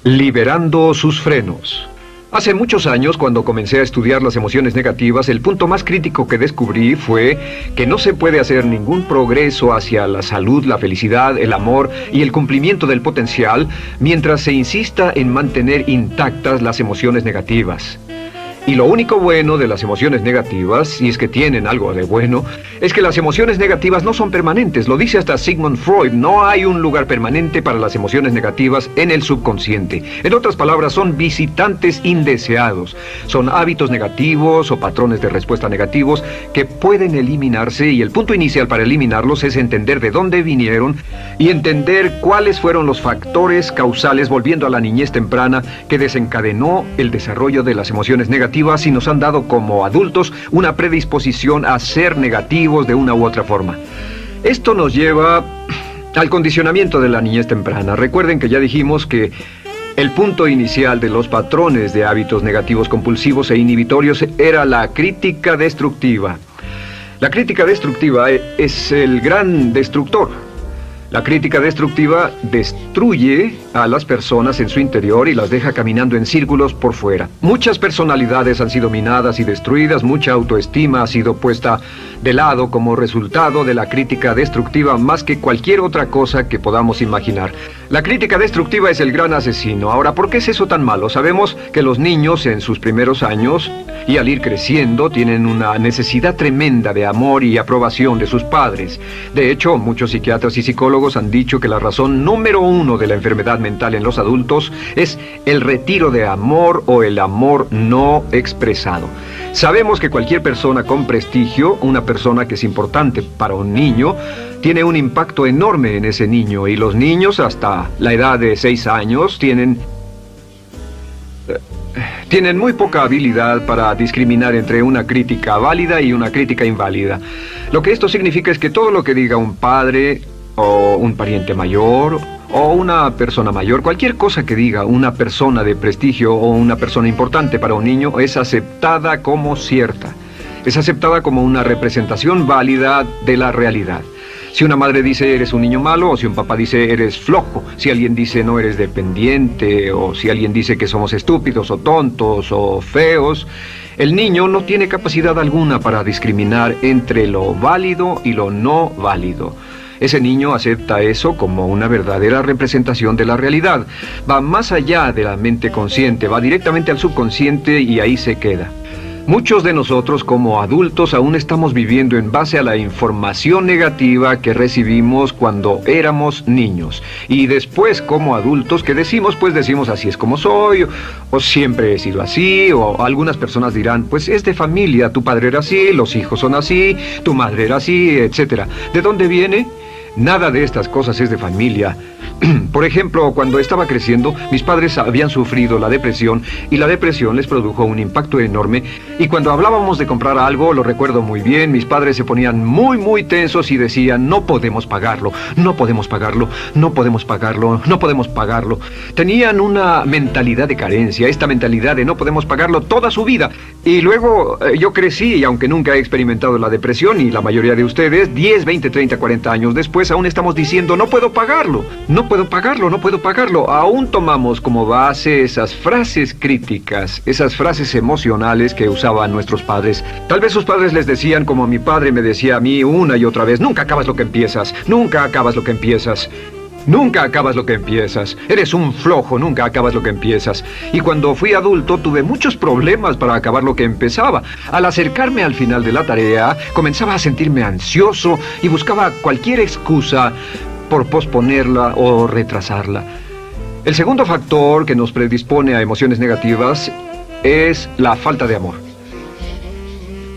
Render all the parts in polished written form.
Liberando sus frenos. Hace muchos años, cuando comencé a estudiar las emociones negativas, el punto más crítico que descubrí fue que no se puede hacer ningún progreso hacia la salud, la felicidad, el amor y el cumplimiento del potencial mientras se insista en mantener intactas las emociones negativas. Y lo único bueno de las emociones negativas, si es que tienen algo de bueno, es que las emociones negativas no son permanentes. Lo dice hasta Sigmund Freud, no hay un lugar permanente para las emociones negativas en el subconsciente. En otras palabras, son visitantes indeseados. Son hábitos negativos o patrones de respuesta negativos que pueden eliminarse, y el punto inicial para eliminarlos es entender de dónde vinieron y entender cuáles fueron los factores causales, volviendo a la niñez temprana, que desencadenó el desarrollo de las emociones negativas y nos han dado como adultos una predisposición a ser negativos de una u otra forma. Esto nos lleva al condicionamiento de la niñez temprana. Recuerden que ya dijimos que el punto inicial de los patrones de hábitos negativos compulsivos e inhibitorios era la crítica destructiva. La crítica destructiva es el gran destructor. La crítica destructiva destruye a las personas en su interior y las deja caminando en círculos por fuera. Muchas personalidades han sido minadas y destruidas, mucha autoestima ha sido puesta de lado como resultado de la crítica destructiva más que cualquier otra cosa que podamos imaginar. La crítica destructiva es el gran asesino. Ahora, ¿por qué es eso tan malo? Sabemos que los niños en sus primeros años y al ir creciendo tienen una necesidad tremenda de amor y aprobación de sus padres. De hecho, muchos psiquiatras y psicólogos han dicho que la razón número uno de la enfermedad mental en los adultos es el retiro de amor o el amor no expresado. Sabemos que cualquier persona con prestigio, una persona que es importante para un niño, tiene un impacto enorme en ese niño, y los niños hasta la edad de 6 años tienen muy poca habilidad para discriminar entre una crítica válida y una crítica inválida. Lo que esto significa es que todo lo que diga un padre o un pariente mayor o una persona mayor, cualquier cosa que diga una persona de prestigio o una persona importante para un niño es aceptada como cierta. Es aceptada como una representación válida de la realidad. Si una madre dice eres un niño malo, o si un papá dice eres flojo, si alguien dice no eres dependiente, o si alguien dice que somos estúpidos o tontos o feos, el niño no tiene capacidad alguna para discriminar entre lo válido y lo no válido. Ese niño acepta eso como una verdadera representación de la realidad. Va más allá de la mente consciente, va directamente al subconsciente y ahí se queda. Muchos de nosotros como adultos aún estamos viviendo en base a la información negativa que recibimos cuando éramos niños. Y después como adultos, ¿qué decimos? Pues decimos así es como soy, o siempre he sido así, o algunas personas dirán, pues es de familia, tu padre era así, los hijos son así, tu madre era así, etc. ¿De dónde viene? Nada de estas cosas es de familia. Por ejemplo, cuando estaba creciendo, mis padres habían sufrido la depresión y la depresión les produjo un impacto enorme. Y cuando hablábamos de comprar algo, lo recuerdo muy bien, mis padres se ponían muy tensos y decían, no podemos pagarlo, no podemos pagarlo, no podemos pagarlo, no podemos pagarlo. Tenían una mentalidad de carencia, esta mentalidad de no podemos pagarlo toda su vida. Y luego yo crecí, y aunque nunca he experimentado la depresión, y la mayoría de ustedes, 10, 20, 30, 40 años después, aún estamos diciendo, no puedo pagarlo, no puedo pagarlo, no puedo pagarlo. Aún tomamos como base esas frases críticas, esas frases emocionales que usaban nuestros padres. Tal vez sus padres les decían como mi padre me decía a mí una y otra vez, nunca acabas lo que empiezas, nunca acabas lo que empiezas. Nunca acabas lo que empiezas. Eres un flojo, nunca acabas lo que empiezas. Y cuando fui adulto tuve muchos problemas para acabar lo que empezaba. Al acercarme al final de la tarea, comenzaba a sentirme ansioso y buscaba cualquier excusa por posponerla o retrasarla. El segundo factor que nos predispone a emociones negativas es la falta de amor.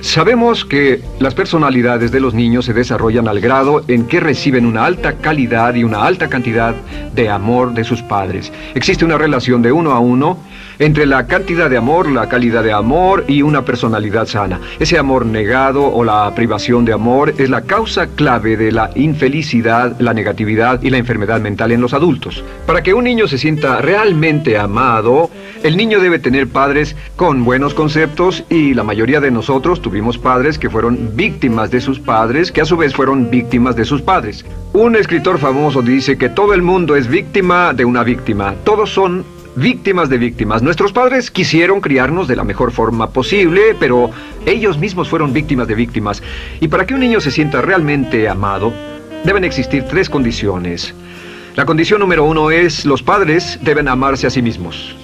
Sabemos que las personalidades de los niños se desarrollan al grado en que reciben una alta calidad y una alta cantidad de amor de sus padres. Existe una relación de 1 a 1 entre la cantidad de amor, la calidad de amor y una personalidad sana. Ese amor negado o la privación de amor es la causa clave de la infelicidad, la negatividad y la enfermedad mental en los adultos. Para que un niño se sienta realmente amado, el niño debe tener padres con buenos conceptos, y la mayoría de nosotros tuvimos padres que fueron víctimas de sus padres, que a su vez fueron víctimas de sus padres. Un escritor famoso dice que todo el mundo es víctima de una víctima. Todos son víctimas de víctimas. Nuestros padres quisieron criarnos de la mejor forma posible, pero ellos mismos fueron víctimas de víctimas. Y para que un niño se sienta realmente amado, deben existir 3 condiciones. La condición número 1 es: los padres deben amarse a sí mismos.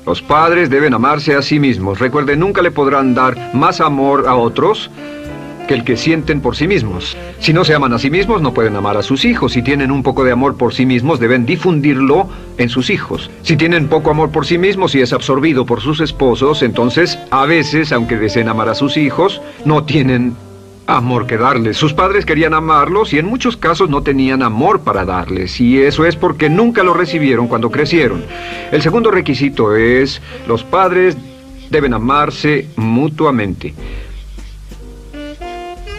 Los padres deben amarse a sí mismos. Recuerden, nunca le podrán dar más amor a otros que el que sienten por sí mismos. Si no se aman a sí mismos, no pueden amar a sus hijos. Si tienen un poco de amor por sí mismos, deben difundirlo en sus hijos. Si tienen poco amor por sí mismos y es absorbido por sus esposos, entonces, a veces, aunque deseen amar a sus hijos, no tienen amor que darles. Sus padres querían amarlos y en muchos casos no tenían amor para darles. Y eso es porque nunca lo recibieron cuando crecieron. El segundo requisito es: los padres deben amarse mutuamente.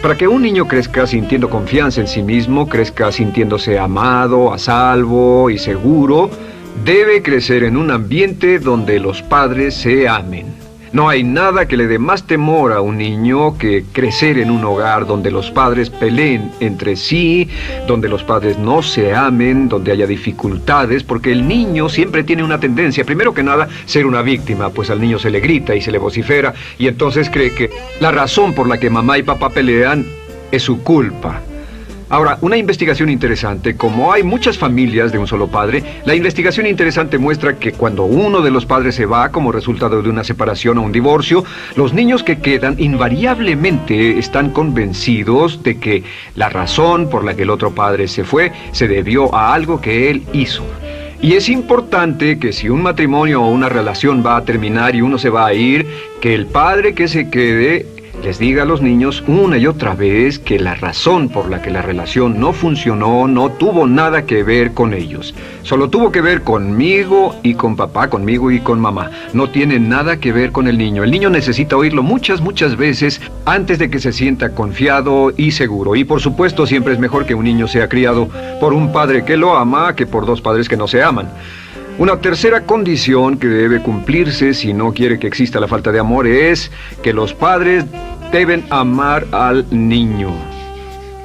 Para que un niño crezca sintiendo confianza en sí mismo, crezca sintiéndose amado, a salvo y seguro, debe crecer en un ambiente donde los padres se amen. No hay nada que le dé más temor a un niño que crecer en un hogar donde los padres peleen entre sí, donde los padres no se amen, donde haya dificultades, porque el niño siempre tiene una tendencia, primero que nada, ser una víctima, pues al niño se le grita y se le vocifera, y entonces cree que la razón por la que mamá y papá pelean es su culpa. Ahora, una investigación interesante: como hay muchas familias de un solo padre, la investigación interesante muestra que cuando uno de los padres se va como resultado de una separación o un divorcio, los niños que quedan invariablemente están convencidos de que la razón por la que el otro padre se fue se debió a algo que él hizo. Y es importante que si un matrimonio o una relación va a terminar y uno se va a ir, que el padre que se quede les diga a los niños una y otra vez que la razón por la que la relación no funcionó no tuvo nada que ver con ellos. Solo tuvo que ver conmigo y con papá, conmigo y con mamá. No tiene nada que ver con el niño. El niño necesita oírlo muchas veces antes de que se sienta confiado y seguro. Y por supuesto, siempre es mejor que un niño sea criado por un padre que lo ama que por 2 padres que no se aman. Una tercera condición que debe cumplirse si no quiere que exista la falta de amor es que los padres deben amar al niño.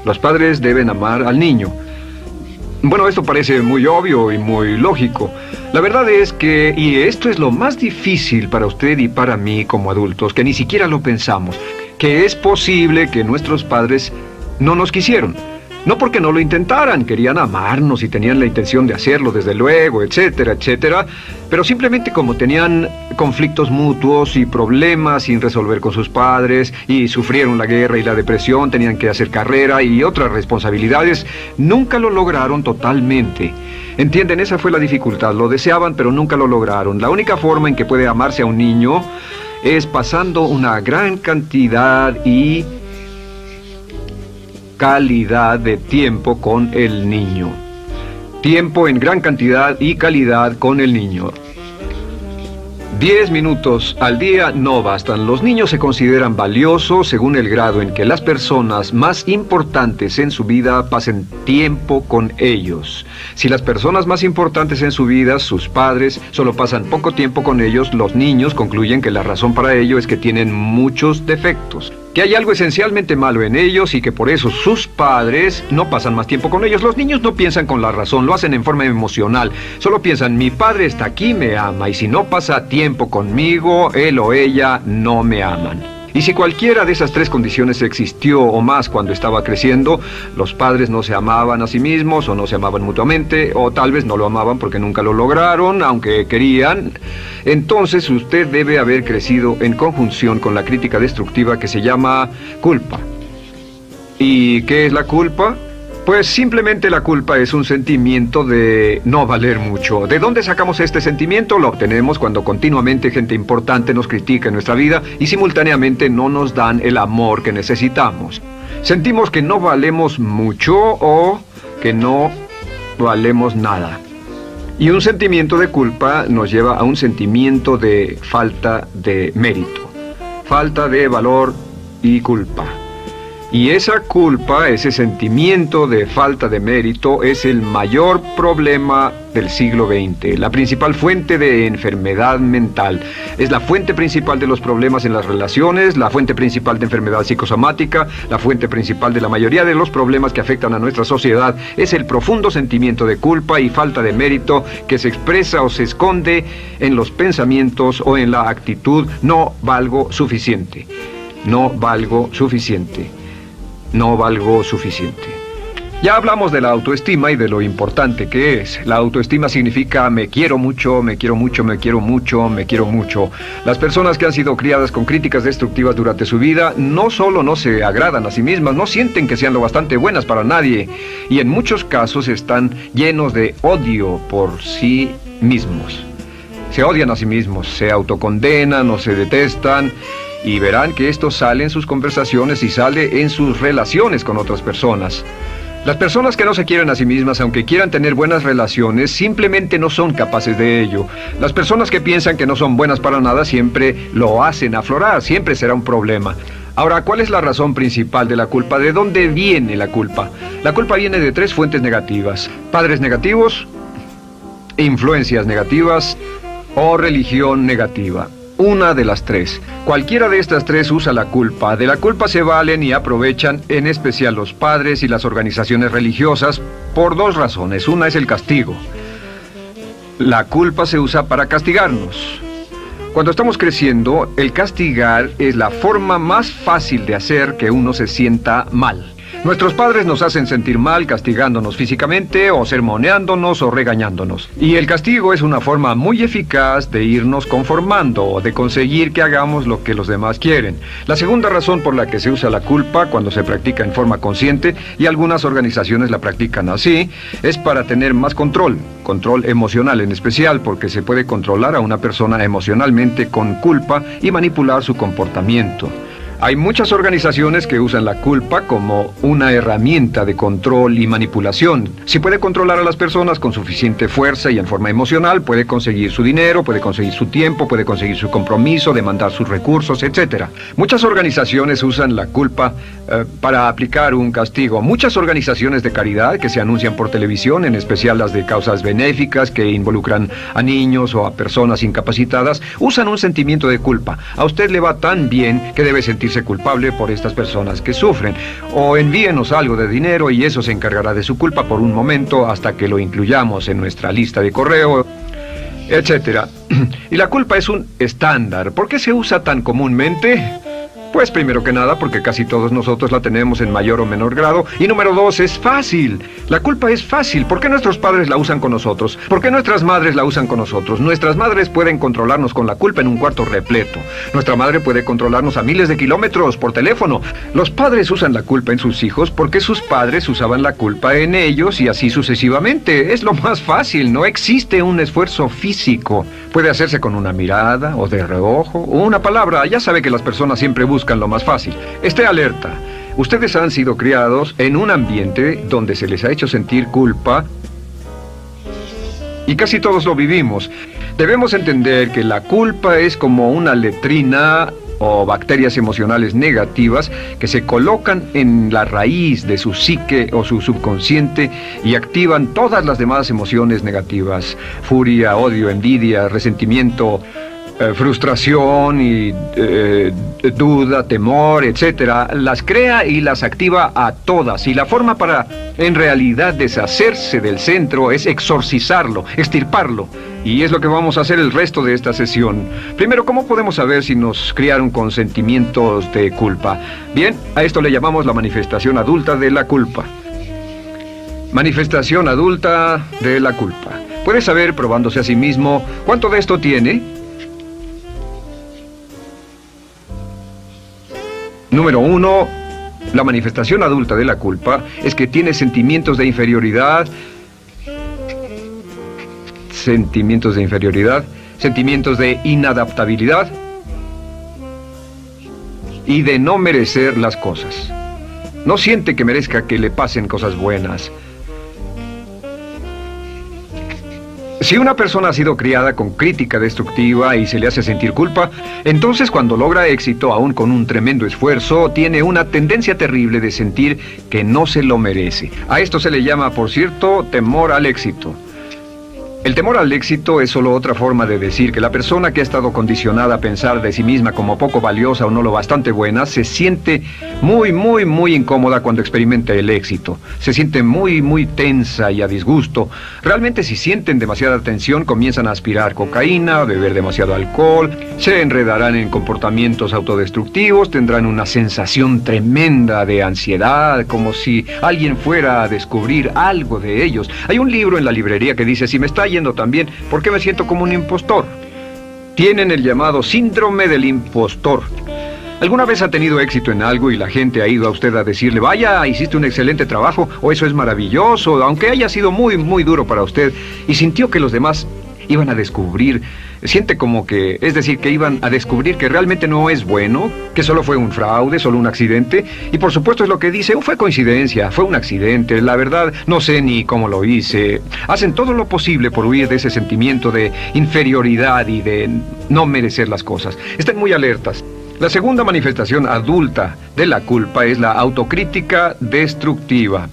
Los padres deben amar al niño. Bueno, esto parece muy obvio y muy lógico. La verdad es que, y esto es lo más difícil para usted y para mí como adultos, que ni siquiera lo pensamos, que es posible que nuestros padres no nos quisieron. No porque no lo intentaran, querían amarnos y tenían la intención de hacerlo, desde luego, etcétera, etcétera, pero simplemente como tenían conflictos mutuos y problemas sin resolver con sus padres, y sufrieron la guerra y la depresión, tenían que hacer carrera y otras responsabilidades, nunca lo lograron totalmente. ¿Entienden? Esa fue la dificultad. Lo deseaban, pero nunca lo lograron. La única forma en que puede amarse a un niño es pasando una gran cantidad y calidad de tiempo con el niño. Tiempo en gran cantidad y calidad con el niño. 10 minutos al día no bastan. Los niños se consideran valiosos según el grado en que las personas más importantes en su vida pasen tiempo con ellos. Si las personas más importantes en su vida, sus padres, solo pasan poco tiempo con ellos, los niños concluyen que la razón para ello es que tienen muchos defectos, que hay algo esencialmente malo en ellos y que por eso sus padres no pasan más tiempo con ellos. Los niños no piensan con la razón, lo hacen en forma emocional. Solo piensan: mi padre está aquí, me ama, y si no pasa tiempo conmigo, él o ella no me aman. Y si cualquiera de esas 3 condiciones existió o más cuando estaba creciendo, los padres no se amaban a sí mismos, o no se amaban mutuamente, o tal vez no lo amaban porque nunca lo lograron, aunque querían, entonces usted debe haber crecido en conjunción con la crítica destructiva que se llama culpa. ¿Y qué es la culpa? Pues simplemente la culpa es un sentimiento de no valer mucho. ¿De dónde sacamos este sentimiento? Lo obtenemos cuando continuamente gente importante nos critica en nuestra vida y simultáneamente no nos dan el amor que necesitamos. Sentimos que no valemos mucho o que no valemos nada. Y un sentimiento de culpa nos lleva a un sentimiento de falta de mérito, falta de valor y culpa. Y esa culpa, ese sentimiento de falta de mérito, es el mayor problema del siglo XX, la principal fuente de enfermedad mental. Es la fuente principal de los problemas en las relaciones, la fuente principal de enfermedad psicosomática, la fuente principal de la mayoría de los problemas que afectan a nuestra sociedad. Es el profundo sentimiento de culpa y falta de mérito que se expresa o se esconde en los pensamientos o en la actitud: no valgo suficiente, no valgo suficiente. No valgo suficiente. Ya hablamos de la autoestima y de lo importante que es. La autoestima significa me quiero mucho, me quiero mucho, me quiero mucho, me quiero mucho. Las personas que han sido criadas con críticas destructivas durante su vida no solo no se agradan a sí mismas, no sienten que sean lo bastante buenas para nadie, y en muchos casos están llenos de odio por sí mismos. Se odian a sí mismos, se autocondenan o se detestan. Y verán que esto sale en sus conversaciones y sale en sus relaciones con otras personas. Las personas que no se quieren a sí mismas, aunque quieran tener buenas relaciones, simplemente no son capaces de ello. Las personas que piensan que no son buenas para nada siempre lo hacen aflorar, siempre será un problema. Ahora, ¿cuál es la razón principal de la culpa? ¿De dónde viene la culpa? La culpa viene de 3 fuentes negativas: padres negativos, influencias negativas o religión negativa. Una de las 3. Cualquiera de estas 3 usa la culpa. De la culpa se valen y aprovechan, en especial los padres y las organizaciones religiosas, por 2 razones. Una es el castigo. La culpa se usa para castigarnos. Cuando estamos creciendo, el castigar es la forma más fácil de hacer que uno se sienta mal. Nuestros padres nos hacen sentir mal castigándonos físicamente o sermoneándonos o regañándonos. Y el castigo es una forma muy eficaz de irnos conformando o de conseguir que hagamos lo que los demás quieren. La segunda razón por la que se usa la culpa cuando se practica en forma consciente, y algunas organizaciones la practican así, es para tener más control emocional en especial, porque se puede controlar a una persona emocionalmente con culpa y manipular su comportamiento. Hay muchas organizaciones que usan la culpa como una herramienta de control y manipulación. Si puede controlar a las personas con suficiente fuerza y en forma emocional, puede conseguir su dinero, puede conseguir su tiempo, puede conseguir su compromiso, demandar sus recursos, etc. Muchas organizaciones usan la culpa para aplicar un castigo. Muchas organizaciones de caridad que se anuncian por televisión, en especial las de causas benéficas que involucran a niños o a personas incapacitadas, usan un sentimiento de culpa. A usted le va tan bien que debe sentirse culpable por estas personas que sufren. O envíenos algo de dinero y eso se encargará de su culpa por un momento hasta que lo incluyamos en nuestra lista de correo, etcétera. Y la culpa es un estándar. ¿Por qué se usa tan comúnmente? Pues primero que nada porque casi todos nosotros la tenemos en mayor o menor grado. Y número 2, es fácil. La culpa es fácil. ¿Por qué nuestros padres la usan con nosotros? ¿Por qué nuestras madres la usan con nosotros? Nuestras madres pueden controlarnos con la culpa en un cuarto repleto. Nuestra madre puede controlarnos a miles de kilómetros por teléfono. Los padres usan la culpa en sus hijos porque sus padres usaban la culpa en ellos y así sucesivamente. Es lo más fácil. No existe un esfuerzo físico. Puede hacerse con una mirada o de reojo o una palabra. Ya sabe que las personas siempre buscan lo más fácil. Esté alerta. Ustedes han sido criados en un ambiente donde se les ha hecho sentir culpa y casi todos lo vivimos. Debemos entender que la culpa es como una letrina o bacterias emocionales negativas que se colocan en la raíz de su psique o su subconsciente y activan todas las demás emociones negativas: furia, odio, envidia, resentimiento, frustración y duda, temor, etcétera. Las crea y las activa a todas, y la forma para en realidad deshacerse del centro es exorcizarlo, extirparlo, y es lo que vamos a hacer el resto de esta sesión. Primero, ¿cómo podemos saber si nos criaron con sentimientos de culpa? Bien, a esto le llamamos la manifestación adulta de la culpa. Manifestación adulta de la culpa. Puede saber, probándose a sí mismo, cuánto de esto tiene. Número 1, la manifestación adulta de la culpa es que tiene sentimientos de inferioridad, sentimientos de inadaptabilidad y de no merecer las cosas. No siente que merezca que le pasen cosas buenas. Si una persona ha sido criada con crítica destructiva y se le hace sentir culpa, entonces cuando logra éxito, aún con un tremendo esfuerzo, tiene una tendencia terrible de sentir que no se lo merece. A esto se le llama, por cierto, temor al éxito. El temor al éxito es solo otra forma de decir que la persona que ha estado condicionada a pensar de sí misma como poco valiosa o no lo bastante buena, se siente muy incómoda cuando experimenta el éxito. Se siente muy tensa y a disgusto. Realmente si sienten demasiada tensión, comienzan a aspirar cocaína, a beber demasiado alcohol, se enredarán en comportamientos autodestructivos, tendrán una sensación tremenda de ansiedad, como si alguien fuera a descubrir algo de ellos. Hay un libro en la librería que dice, si me está yendo también, ¿por qué me siento como un impostor? Tienen el llamado síndrome del impostor. ¿Alguna vez ha tenido éxito en algo y la gente ha ido a usted a decirle, vaya, hiciste un excelente trabajo, o eso es maravilloso, aunque haya sido muy duro para usted, y sintió que los demás iban a descubrir, siente como que, es decir, que iban a descubrir que realmente no es bueno, que solo fue un fraude, solo un accidente, y por supuesto es lo que dice, fue coincidencia, fue un accidente, la verdad, no sé ni cómo lo hice. Hacen todo lo posible por huir de ese sentimiento de inferioridad y de no merecer las cosas. Estén muy alertas. La segunda manifestación adulta de la culpa es la autocrítica destructiva.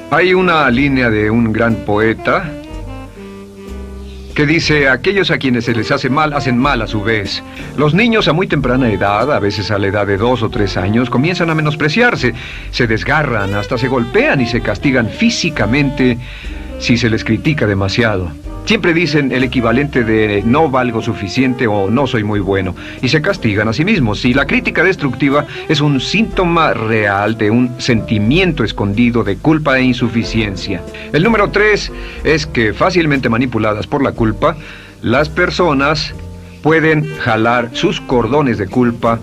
Hay una línea de un gran poeta que dice, aquellos a quienes se les hace mal, hacen mal a su vez. Los niños a muy temprana edad, a veces a la edad de 2 o 3 años, comienzan a menospreciarse, se desgarran, hasta se golpean y se castigan físicamente si se les critica demasiado. Siempre dicen el equivalente de no valgo suficiente o no soy muy bueno, y se castigan a sí mismos. Y la crítica destructiva es un síntoma real de un sentimiento escondido de culpa e insuficiencia. El número 3 es que, fácilmente manipuladas por la culpa, las personas pueden jalar sus cordones de culpa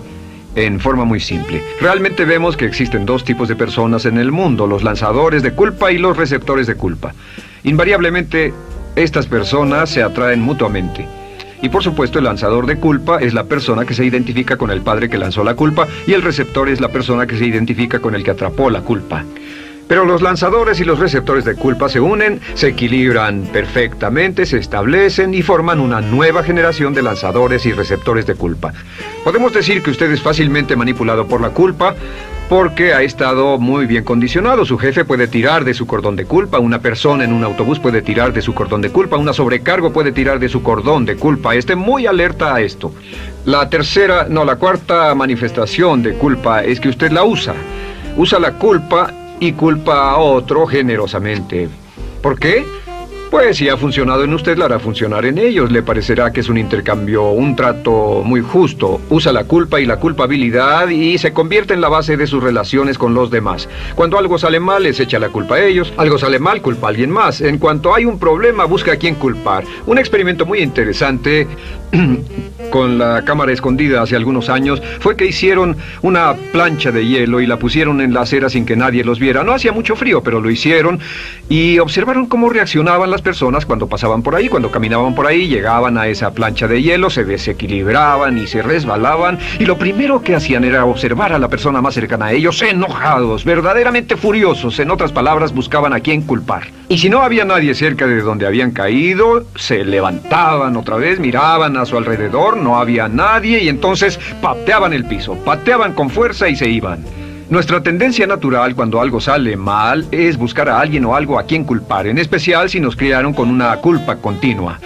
en forma muy simple. Realmente vemos que existen 2 tipos de personas en el mundo, los lanzadores de culpa y los receptores de culpa. Invariablemente, estas personas se atraen mutuamente. Y por supuesto el lanzador de culpa es la persona que se identifica con el padre que lanzó la culpa, y el receptor es la persona que se identifica con el que atrapó la culpa. Pero los lanzadores y los receptores de culpa se unen, se equilibran perfectamente, se establecen y forman una nueva generación de lanzadores y receptores de culpa. Podemos decir que usted es fácilmente manipulado por la culpa porque ha estado muy bien condicionado. Su jefe puede tirar de su cordón de culpa, una persona en un autobús puede tirar de su cordón de culpa, una sobrecargo puede tirar de su cordón de culpa. Esté muy alerta a esto. La cuarta manifestación de culpa es que usted la usa. Usa la culpa y culpa a otro generosamente. ¿Por qué? Pues si ha funcionado en usted, la hará funcionar en ellos. Le parecerá que es un intercambio, un trato muy justo. Usa la culpa y la culpabilidad y se convierte en la base de sus relaciones con los demás. Cuando algo sale mal, les echa la culpa a ellos. Algo sale mal, culpa a alguien más. En cuanto hay un problema, busca a quién culpar. Un experimento muy interesante con la cámara escondida hace algunos años fue que hicieron una plancha de hielo y la pusieron en la acera sin que nadie los viera. No hacía mucho frío, pero lo hicieron y observaron cómo reaccionaban las personas cuando pasaban por ahí, cuando caminaban por ahí, llegaban a esa plancha de hielo, se desequilibraban y se resbalaban, y lo primero que hacían era observar a la persona más cercana a ellos, enojados, verdaderamente furiosos. En otras palabras, buscaban a quién culpar. Y si no había nadie cerca de donde habían caído, se levantaban otra vez, miraban a su alrededor, no había nadie, y entonces pateaban el piso, pateaban con fuerza y se iban. Nuestra tendencia natural cuando algo sale mal es buscar a alguien o algo a quien culpar, en especial si nos criaron con una culpa continua.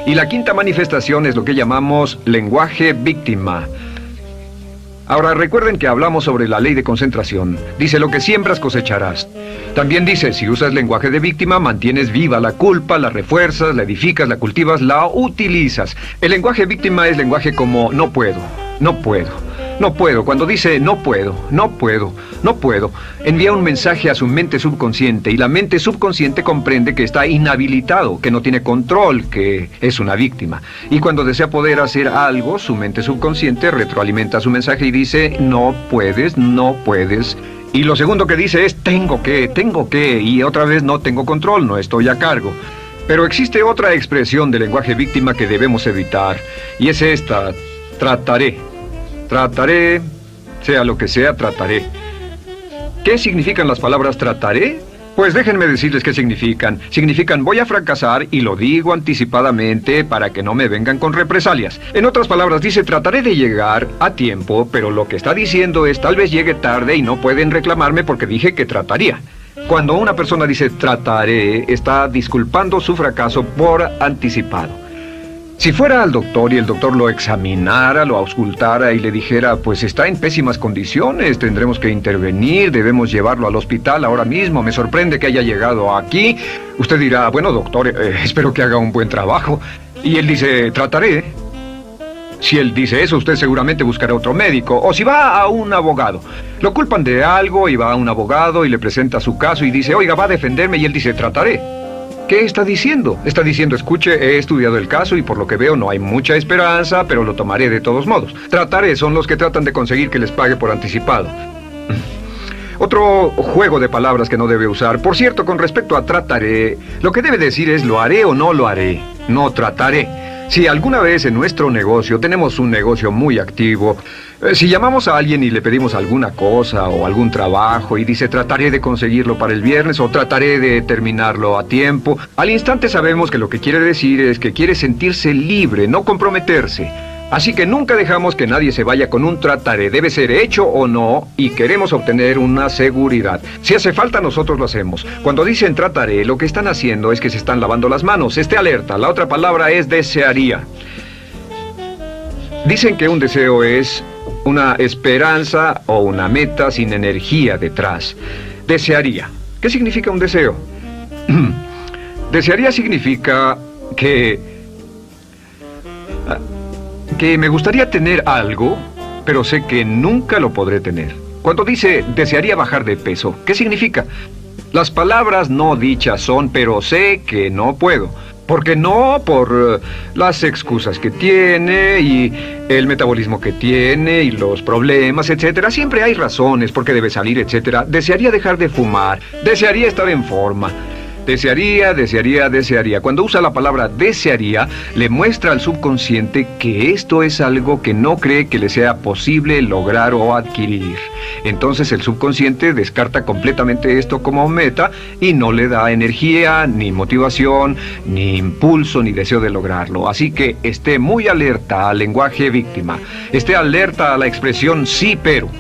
Y la quinta manifestación es lo que llamamos lenguaje víctima. Ahora recuerden que hablamos sobre la ley de concentración. Dice, lo que siembras cosecharás. También dice, si usas lenguaje de víctima, mantienes viva la culpa, la refuerzas, la edificas, la cultivas, la utilizas. El lenguaje víctima es lenguaje como no puedo, no puedo. No puedo. Cuando dice no puedo, no puedo, no puedo, envía un mensaje a su mente subconsciente, y la mente subconsciente comprende que está inhabilitado, que no tiene control, que es una víctima. Y cuando desea poder hacer algo, su mente subconsciente retroalimenta su mensaje y dice no puedes, no puedes. Y lo segundo que dice es tengo que, y otra vez no tengo control, no estoy a cargo. Pero existe otra expresión del lenguaje víctima que debemos evitar, y es esta: trataré. Trataré, sea lo que sea, trataré. ¿Qué significan las palabras trataré? Pues déjenme decirles qué significan. Significan voy a fracasar y lo digo anticipadamente para que no me vengan con represalias. En otras palabras, dice trataré de llegar a tiempo, pero lo que está diciendo es tal vez llegue tarde y no pueden reclamarme porque dije que trataría. Cuando una persona dice trataré, está disculpando su fracaso por anticipado. Si fuera al doctor y el doctor lo examinara, lo auscultara y le dijera, pues está en pésimas condiciones, tendremos que intervenir, debemos llevarlo al hospital ahora mismo, me sorprende que haya llegado aquí. Usted dirá, bueno doctor, espero que haga un buen trabajo. Y él dice, trataré. Si él dice eso, usted seguramente buscará otro médico. O si va a un abogado. Lo culpan de algo y va a un abogado y le presenta su caso y dice, oiga, va a defenderme, y él dice, trataré. ¿Qué está diciendo? Está diciendo, escuche, he estudiado el caso y por lo que veo no hay mucha esperanza, pero lo tomaré de todos modos. Trataré son los que tratan de conseguir que les pague por anticipado. Otro juego de palabras que no debe usar. Por cierto, con respecto a trataré, lo que debe decir es lo haré o no lo haré. No trataré. Si alguna vez en nuestro negocio, tenemos un negocio muy activo, si llamamos a alguien y le pedimos alguna cosa o algún trabajo y dice trataré de conseguirlo para el viernes o trataré de terminarlo a tiempo, al instante sabemos que lo que quiere decir es que quiere sentirse libre, no comprometerse. Así que nunca dejamos que nadie se vaya con un trataré, debe ser hecho o no, y queremos obtener una seguridad. Si hace falta, nosotros lo hacemos. Cuando dicen trataré, lo que están haciendo es que se están lavando las manos. Esté alerta, la otra palabra es desearía. Dicen que un deseo es una esperanza o una meta sin energía detrás. Desearía. ¿Qué significa un deseo? Desearía significa que me gustaría tener algo, pero sé que nunca lo podré tener. Cuando dice desearía bajar de peso, ¿qué significa? Las palabras no dichas son, pero sé que no puedo. ¿Por qué no? Por las excusas que tiene y el metabolismo que tiene y los problemas, etcétera. Siempre hay razones por qué debe salir, etcétera. Desearía dejar de fumar, desearía estar en forma. Desearía, desearía, desearía. Cuando usa la palabra desearía, le muestra al subconsciente que esto es algo que no cree que le sea posible lograr o adquirir. Entonces el subconsciente descarta completamente esto como meta y no le da energía, ni motivación, ni impulso, ni deseo de lograrlo. Así que esté muy alerta al lenguaje víctima. Esté alerta a la expresión sí, pero.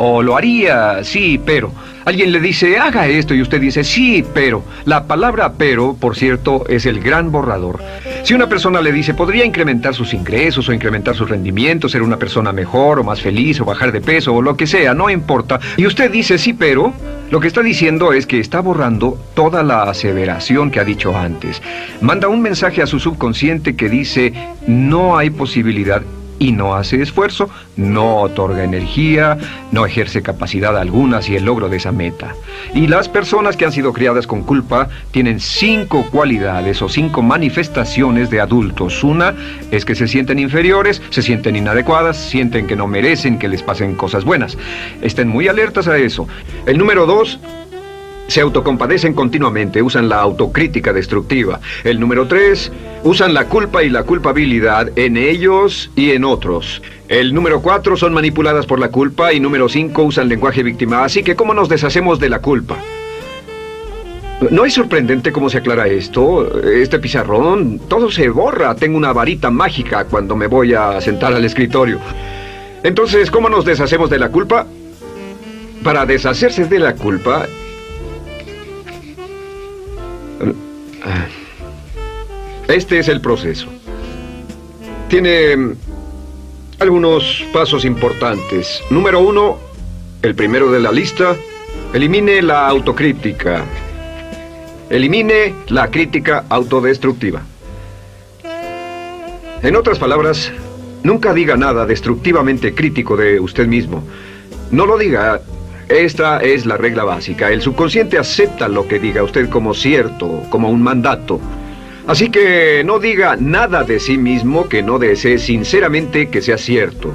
O lo haría, sí, pero. Alguien le dice, haga esto, y usted dice, sí, pero. La palabra pero, por cierto, es el gran borrador. Si una persona le dice, podría incrementar sus ingresos o incrementar su rendimiento, ser una persona mejor o más feliz o bajar de peso o lo que sea, no importa. Y usted dice, sí, pero, lo que está diciendo es que está borrando toda la aseveración que ha dicho antes. Manda un mensaje a su subconsciente que dice, no hay posibilidad. Y no hace esfuerzo, no otorga energía, no ejerce capacidad alguna hacia el logro de esa meta. Y las personas que han sido criadas con culpa tienen 5 cualidades o 5 manifestaciones de adultos. Una es que se sienten inferiores, se sienten inadecuadas, sienten que no merecen que les pasen cosas buenas. Estén muy alertas a eso. El número 2... se autocompadecen continuamente, usan la autocrítica destructiva. El número 3, usan la culpa y la culpabilidad en ellos y en otros. El número 4, son manipuladas por la culpa. Y número 5, usan lenguaje víctima. Así que, ¿cómo nos deshacemos de la culpa? ¿No es sorprendente cómo se aclara esto? Este pizarrón, todo se borra. Tengo una varita mágica cuando me voy a sentar al escritorio. Entonces, ¿cómo nos deshacemos de la culpa? Para deshacerse de la culpa... este es el proceso. Tiene algunos pasos importantes. Número 1, el primero de la lista, elimine la autocrítica. Elimine la crítica autodestructiva. En otras palabras, nunca diga nada destructivamente crítico de usted mismo. No lo diga. Esta es la regla básica. El subconsciente acepta lo que diga usted como cierto, como un mandato. Así que no diga nada de sí mismo que no desee sinceramente que sea cierto.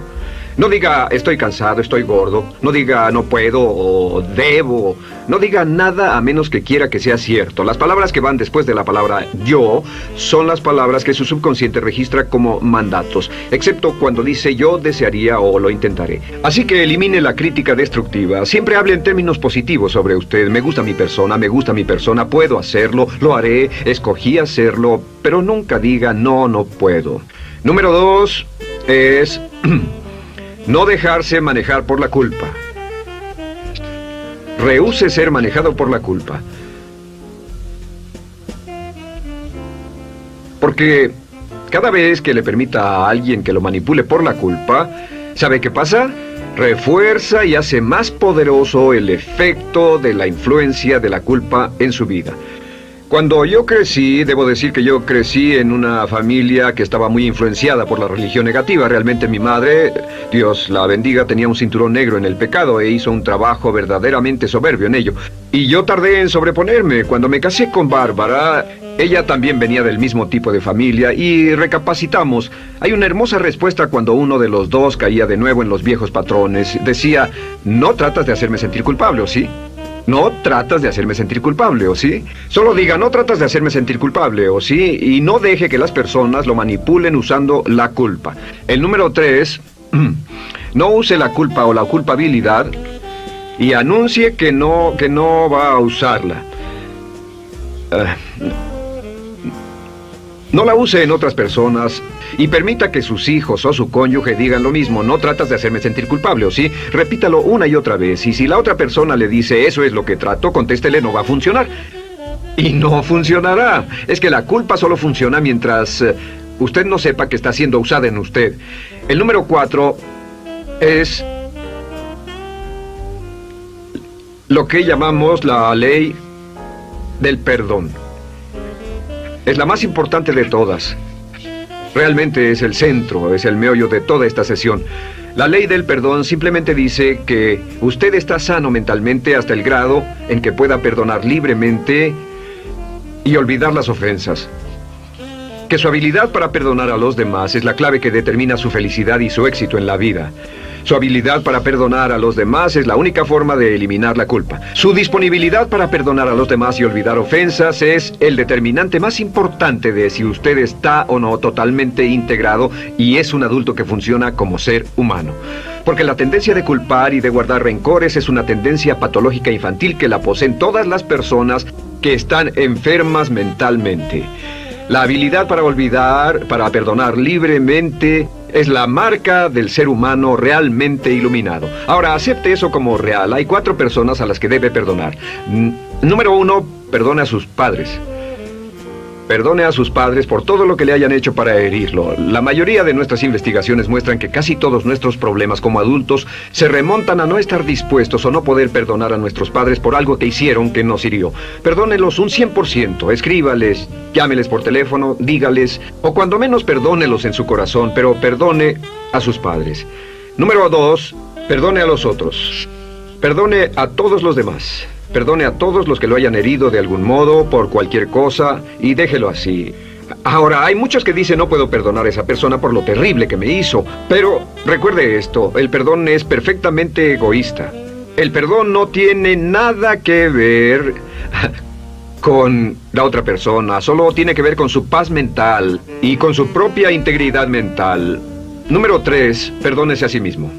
No diga estoy cansado, estoy gordo. No diga no puedo o debo. No diga nada a menos que quiera que sea cierto. Las palabras que van después de la palabra yo son las palabras que su subconsciente registra como mandatos, excepto cuando dice yo desearía o lo intentaré. Así que elimine la crítica destructiva. Siempre hable en términos positivos sobre usted. Me gusta mi persona, puedo hacerlo, lo haré, escogí hacerlo, pero nunca diga no, no puedo. Número 2 es no dejarse manejar por la culpa. Rehúse ser manejado por la culpa. Porque cada vez que le permita a alguien que lo manipule por la culpa, ¿sabe qué pasa? Refuerza y hace más poderoso el efecto de la influencia de la culpa en su vida. Cuando yo crecí, debo decir que yo crecí en una familia que estaba muy influenciada por la religión negativa. Realmente mi madre, Dios la bendiga, tenía un cinturón negro en el pecado e hizo un trabajo verdaderamente soberbio en ello. Y yo tardé en sobreponerme. Cuando me casé con Bárbara, ella también venía del mismo tipo de familia y recapacitamos. Hay una hermosa respuesta cuando uno de los dos caía de nuevo en los viejos patrones. Decía, no tratas de hacerme sentir culpable, ¿o sí? No tratas de hacerme sentir culpable, ¿o sí? Solo diga, no tratas de hacerme sentir culpable, ¿o sí? Y no deje que las personas lo manipulen usando la culpa. El número 3, no use la culpa o la culpabilidad y anuncie que no va a usarla. No la use en otras personas y permita que sus hijos o su cónyuge digan lo mismo. No tratas de hacerme sentir culpable, ¿o sí? Repítalo una y otra vez. Y si la otra persona le dice eso es lo que trato, contéstele no va a funcionar. Y no funcionará. Es que la culpa solo funciona mientras usted no sepa que está siendo usada en usted. El número 4 es lo que llamamos la ley del perdón. Es la más importante de todas. Realmente es el centro, es el meollo de toda esta sesión. La ley del perdón simplemente dice que usted está sano mentalmente hasta el grado en que pueda perdonar libremente y olvidar las ofensas. Que su habilidad para perdonar a los demás es la clave que determina su felicidad y su éxito en la vida. Su habilidad para perdonar a los demás es la única forma de eliminar la culpa. Su disponibilidad para perdonar a los demás y olvidar ofensas es el determinante más importante de si usted está o no totalmente integrado y es un adulto que funciona como ser humano. Porque la tendencia de culpar y de guardar rencores es una tendencia patológica infantil que la poseen todas las personas que están enfermas mentalmente. La habilidad para olvidar, para perdonar libremente, es la marca del ser humano realmente iluminado. Ahora, acepte eso como real. Hay 4 personas a las que debe perdonar. Número 1, perdone a sus padres. Perdone a sus padres por todo lo que le hayan hecho para herirlo. La mayoría de nuestras investigaciones muestran que casi todos nuestros problemas como adultos se remontan a no estar dispuestos o no poder perdonar a nuestros padres por algo que hicieron que nos hirió. Perdónelos un 100%, escríbales, llámeles por teléfono, dígales, o cuando menos perdónelos en su corazón, pero perdone a sus padres. Número 2, perdone a los otros. Perdone a todos los demás. Perdone a todos los que lo hayan herido de algún modo, por cualquier cosa, y déjelo así. Ahora, hay muchos que dicen no puedo perdonar a esa persona por lo terrible que me hizo, pero recuerde esto, el perdón es perfectamente egoísta. El perdón no tiene nada que ver con la otra persona, solo tiene que ver con su paz mental y con su propia integridad mental. Número 3, perdónese a sí mismo.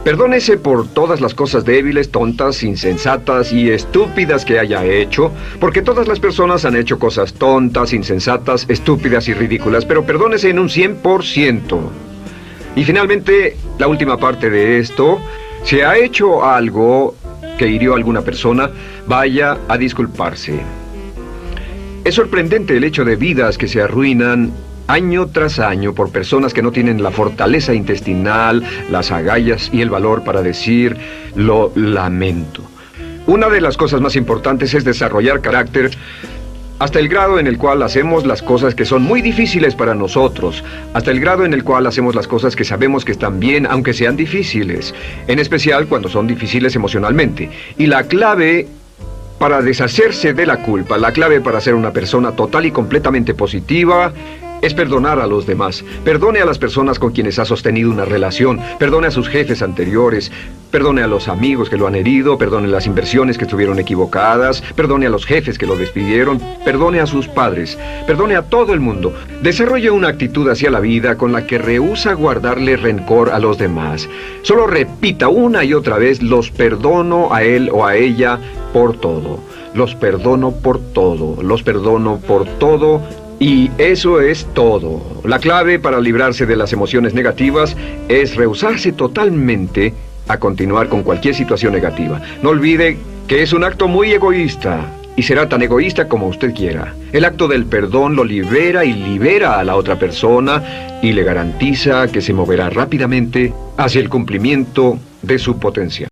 Perdónese por todas las cosas débiles, tontas, insensatas y estúpidas que haya hecho, porque todas las personas han hecho cosas tontas, insensatas, estúpidas y ridículas, pero perdónese en un 100%. Y finalmente, la última parte de esto, si ha hecho algo que hirió a alguna persona, vaya a disculparse. Es sorprendente el hecho de vidas que se arruinan año tras año por personas que no tienen la fortaleza intestinal, las agallas y el valor para decir lo lamento. Una de las cosas más importantes es desarrollar carácter hasta el grado en el cual hacemos las cosas que son muy difíciles para nosotros, hasta el grado en el cual hacemos las cosas que sabemos que están bien, aunque sean difíciles, en especial cuando son difíciles emocionalmente. Y la clave para deshacerse de la culpa, la clave para ser una persona total y completamente positiva, es perdonar a los demás. Perdone a las personas con quienes ha sostenido una relación. Perdone a sus jefes anteriores. Perdone a los amigos que lo han herido. Perdone las inversiones que estuvieron equivocadas. Perdone a los jefes que lo despidieron. Perdone a sus padres. Perdone a todo el mundo. Desarrolle una actitud hacia la vida con la que rehúsa guardarle rencor a los demás. Solo repita una y otra vez: los perdono a él o a ella por todo. Los perdono por todo. Los perdono por todo. Y eso es todo. La clave para librarse de las emociones negativas es rehusarse totalmente a continuar con cualquier situación negativa. No olvide que es un acto muy egoísta y será tan egoísta como usted quiera. El acto del perdón lo libera y libera a la otra persona y le garantiza que se moverá rápidamente hacia el cumplimiento de su potencial.